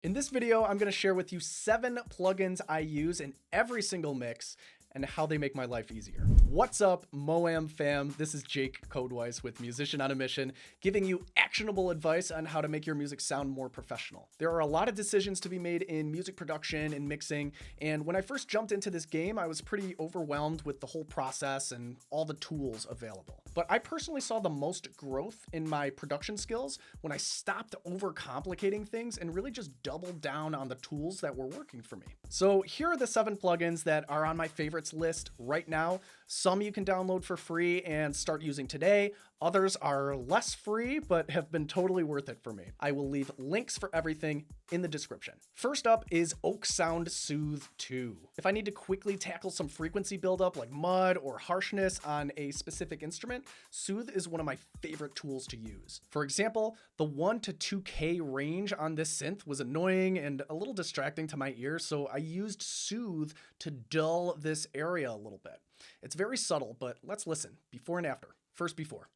In this video, I'm going to share with you 7 plugins I use in every single mix and how they make my life easier. What's up, Moam fam? This is Jake Codewise with Musician on a Mission, giving you actionable advice on how to make your music sound more professional. There are a lot of decisions to be made in music production and mixing, and when I first jumped into this game, I was pretty overwhelmed with the whole process and all the tools available. But I personally saw the most growth in my production skills when I stopped overcomplicating things and really just doubled down on the tools that were working for me. So here are the 7 plugins that are on my favorites list right now. Some you can download for free and start using today. Others are less free, but have been totally worth it for me. I will leave links for everything in the description. First up is Oak Sound Soothe 2. If I need to quickly tackle some frequency buildup like mud or harshness on a specific instrument, Soothe is one of my favorite tools to use. For example, the 1 to 2K range on this synth was annoying and a little distracting to my ear, so I used Soothe to dull this area a little bit. It's very subtle, but let's listen, before and after. First before.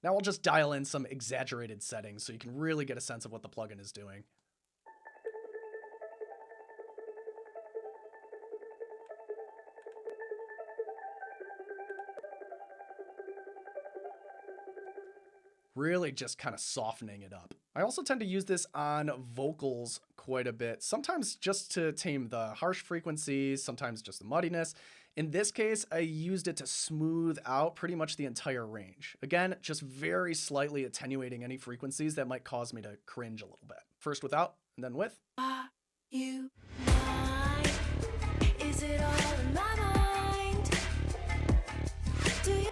Now I'll just dial in some exaggerated settings so you can really get a sense of what the plugin is doing. Really just kind of softening it up. I also tend to use this on vocals quite a bit, sometimes just to tame the harsh frequencies, sometimes just the muddiness. In this case, I used it to smooth out pretty much the entire range. Again, just very slightly attenuating any frequencies that might cause me to cringe a little bit. First without, and then with. Are you mine? Is it all in my mind? Do you?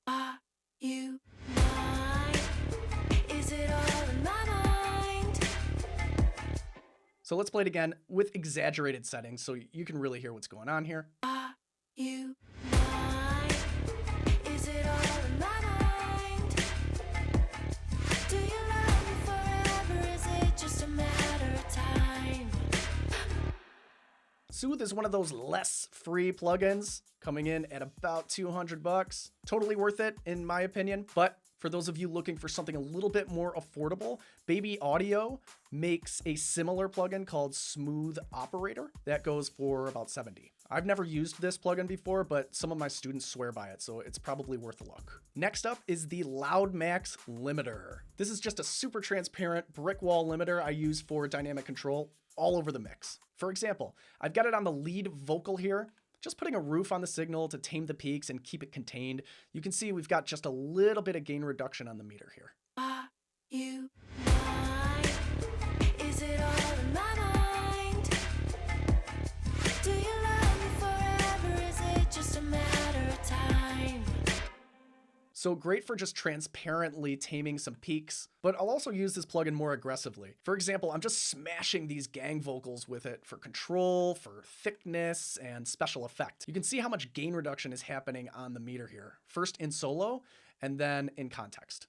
Are you mine? Is it all in my mind? So let's play it again with exaggerated settings so you can really hear what's going on here. Are you mine? Is it all in my mind? Do you love me forever? Is it just a matter of time? Soothe is one of those less free plugins, coming in at about $200. Totally worth it in my opinion, but for those of you looking for something a little bit more affordable, Baby Audio makes a similar plugin called Smooth Operator that goes for about $70. I've never used this plugin before, but some of my students swear by it, so it's probably worth a look. Next up is the LoudMax Limiter. This is just a super transparent brick wall limiter I use for dynamic control all over the mix. For example, I've got it on the lead vocal here, just putting a roof on the signal to tame the peaks and keep it contained. You can see we've got just a little bit of gain reduction on the meter here. Are you mine? Is it all in my mind? Do you love me forever? Is it just a matter of time? So great for just transparently taming some peaks, but I'll also use this plugin more aggressively. For example, I'm just smashing these gang vocals with it for control, for thickness, and special effect. You can see how much gain reduction is happening on the meter here. First in solo, and then in context.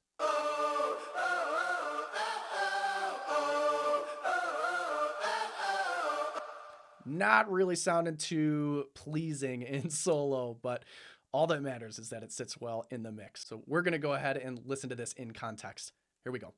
Not really sounding too pleasing in solo, but all that matters is that it sits well in the mix. So we're gonna go ahead and listen to this in context. Here we go.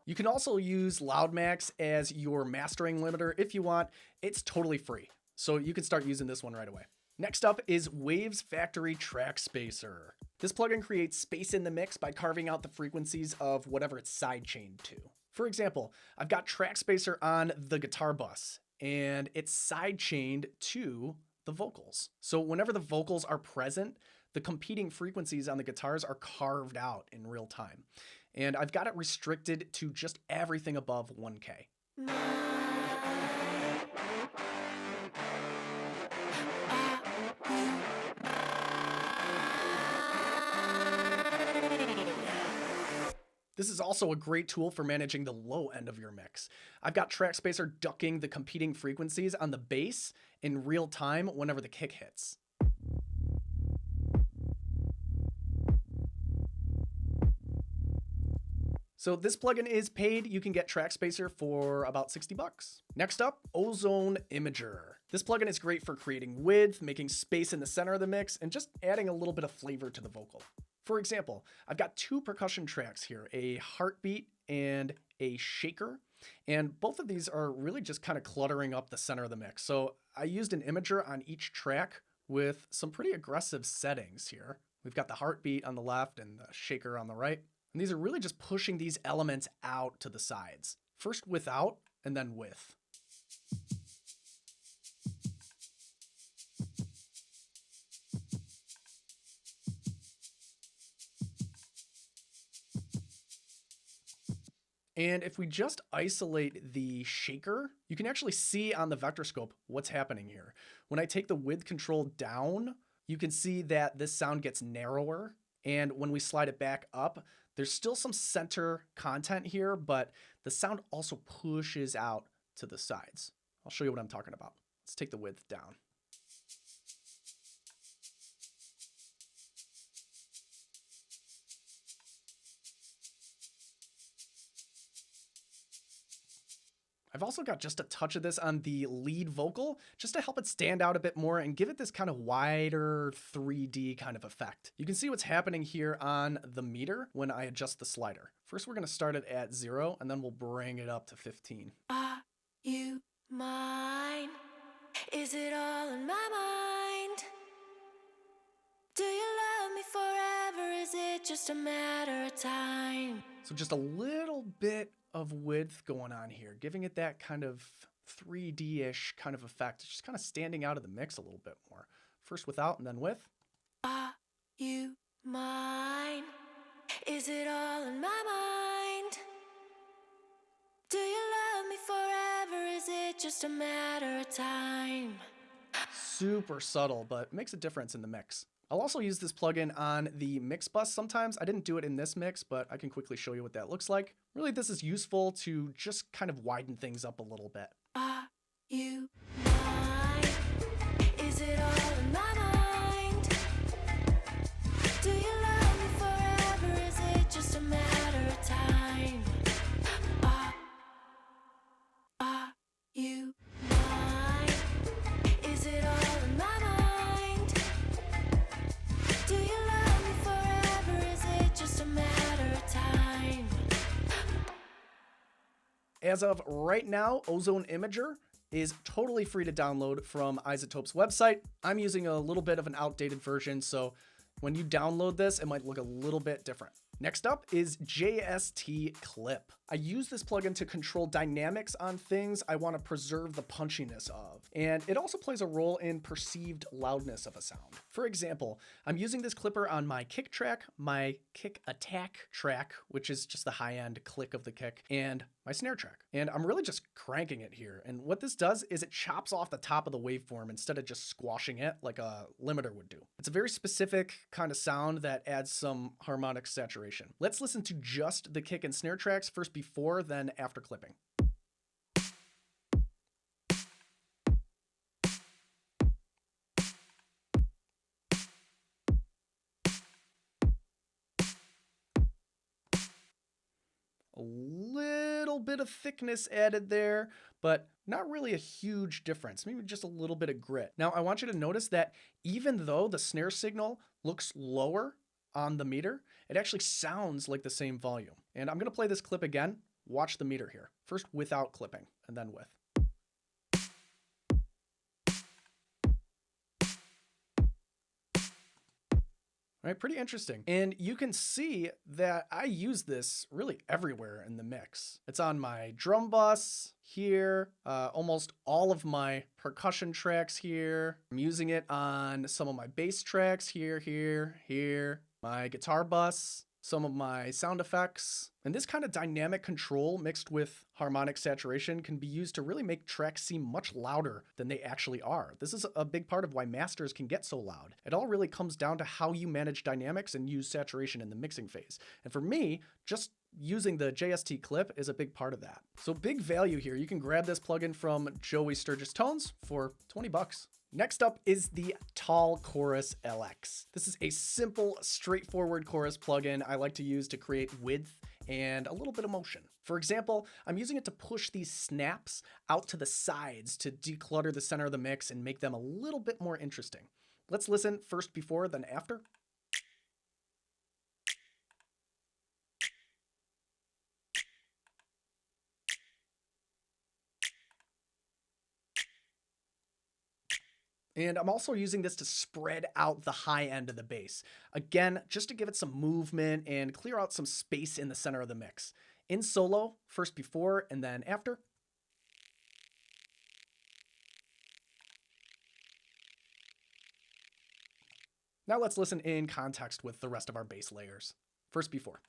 You can also use LoudMax as your mastering limiter if you want. It's totally free, so you can start using this one right away. Next up is Waves Factory Trackspacer. This plugin creates space in the mix by carving out the frequencies of whatever it's sidechained to. For example, I've got Trackspacer on the guitar bus, and it's sidechained to the vocals. So whenever the vocals are present, the competing frequencies on the guitars are carved out in real time. And I've got it restricted to just everything above 1K. This is also a great tool for managing the low end of your mix. I've got Trackspacer ducking the competing frequencies on the bass in real time whenever the kick hits. So this plugin is paid. You can get Trackspacer for about 60 bucks. Next up, Ozone Imager. This plugin is great for creating width, making space in the center of the mix, and just adding a little bit of flavor to the vocal. For example, I've got two percussion tracks here, a heartbeat and a shaker. And both of these are really just kind of cluttering up the center of the mix. So I used an imager on each track with some pretty aggressive settings here. We've got the heartbeat on the left and the shaker on the right. And these are really just pushing these elements out to the sides. First without and then with. And if we just isolate the shaker, you can actually see on the vector scope what's happening here. When I take the width control down, you can see that this sound gets narrower. And when we slide it back up, there's still some center content here, but the sound also pushes out to the sides. I'll show you what I'm talking about. Let's take the width down. I've also got just a touch of this on the lead vocal, just to help it stand out a bit more and give it this kind of wider 3D kind of effect. You can see what's happening here on the meter when I adjust the slider. First, we're going to start it at 0, and then we'll bring it up to 15. Are you mine? Is it all in my mind? Do you love me forever? Is it just a matter of time? So just a little bit of width going on here, giving it that kind of 3D-ish kind of effect. It's just kind of standing out of the mix a little bit more. First without and then with. Are you mine? Is it all in my mind? Do you love me forever? Is it just a matter of time? Super subtle, but makes a difference in the mix. I'll also use this plugin on the mix bus sometimes. I didn't do it in this mix, but I can quickly show you what that looks like. Really, this is useful to just kind of widen things up a little bit. Are you mine? Is it all in my mind? Do you love me forever? Is it just a matter of time? Are you mine? Is it all in my mind? Do you love me forever? Is it just a matter of time? As of right now, Ozone Imager is totally free to download from iZotope's website. I'm using a little bit of an outdated version, so when you download this, it might look a little bit different. Next up is JST Clip. I use this plugin to control dynamics on things I want to preserve the punchiness of, and it also plays a role in perceived loudness of a sound. For example, I'm using this clipper on my kick track, my kick attack track, which is just the high-end click of the kick, and my snare track. And I'm really just cranking it here. And what this does is it chops off the top of the waveform instead of just squashing it like a limiter would do. It's a very specific kind of sound that adds some harmonic saturation. Let's listen to just the kick and snare tracks first before, then after clipping. A little bit of thickness added there, but not really a huge difference, maybe just a little bit of grit. Now, I want you to notice that even though the snare signal looks lower on the meter, it actually sounds like the same volume. And I'm going to play this clip again. Watch the meter here. First without clipping, and then with. All right, pretty interesting. And you can see that I use this really everywhere in the mix. It's on my drum bus here, almost all of my percussion tracks here. I'm using it on some of my bass tracks here, my guitar bus, some of my sound effects. And this kind of dynamic control mixed with harmonic saturation can be used to really make tracks seem much louder than they actually are. This is a big part of why masters can get so loud. It all really comes down to how you manage dynamics and use saturation in the mixing phase. And for me, just using the JST Clip is a big part of that. So big value here. You can grab this plugin from Joey Sturgis Tones for 20 bucks. Next up is the TAL Chorus LX. This is a simple, straightforward chorus plugin I like to use to create width and a little bit of motion. For example, I'm using it to push these snaps out to the sides to declutter the center of the mix and make them a little bit more interesting. Let's listen first before, then after. And I'm also using this to spread out the high end of the bass. Again, just to give it some movement and clear out some space in the center of the mix. In solo, first before and then after. Now let's listen in context with the rest of our bass layers. First before.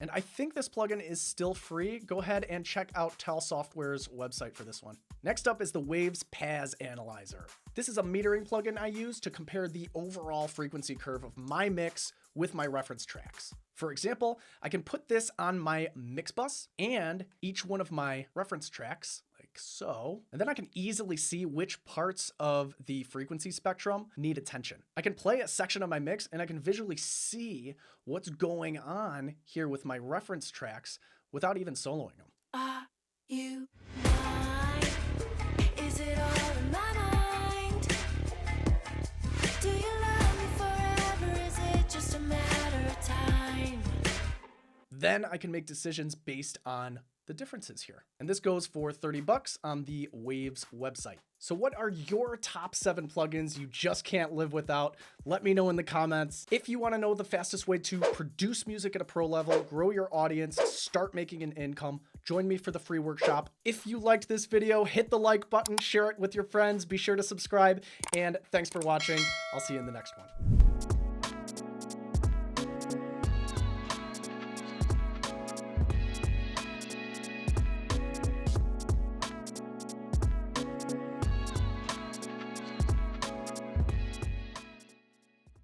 And I think this plugin is still free. Go ahead and check out TAL Software's website for this one. Next up is the Waves PAZ Analyzer. This is a metering plugin I use to compare the overall frequency curve of my mix with my reference tracks. For example, I can put this on my mix bus and each one of my reference tracks, like so, and then I can easily see which parts of the frequency spectrum need attention. I can play a section of my mix and I can visually see what's going on here with my reference tracks without even soloing them. Are you mine? Is it all in my mind? Do you love me forever? Is it just a matter of time? Then I can make decisions based on the differences here. And this goes for $30 on the Waves website. So what are your top 7 plugins you just can't live without? Let me know in the comments. If you want to know the fastest way to produce music at a pro level, grow your audience, start making an income, join me for the free workshop. If you liked this video, hit the like button, share it with your friends, be sure to subscribe, and thanks for watching. I'll see you in the next one.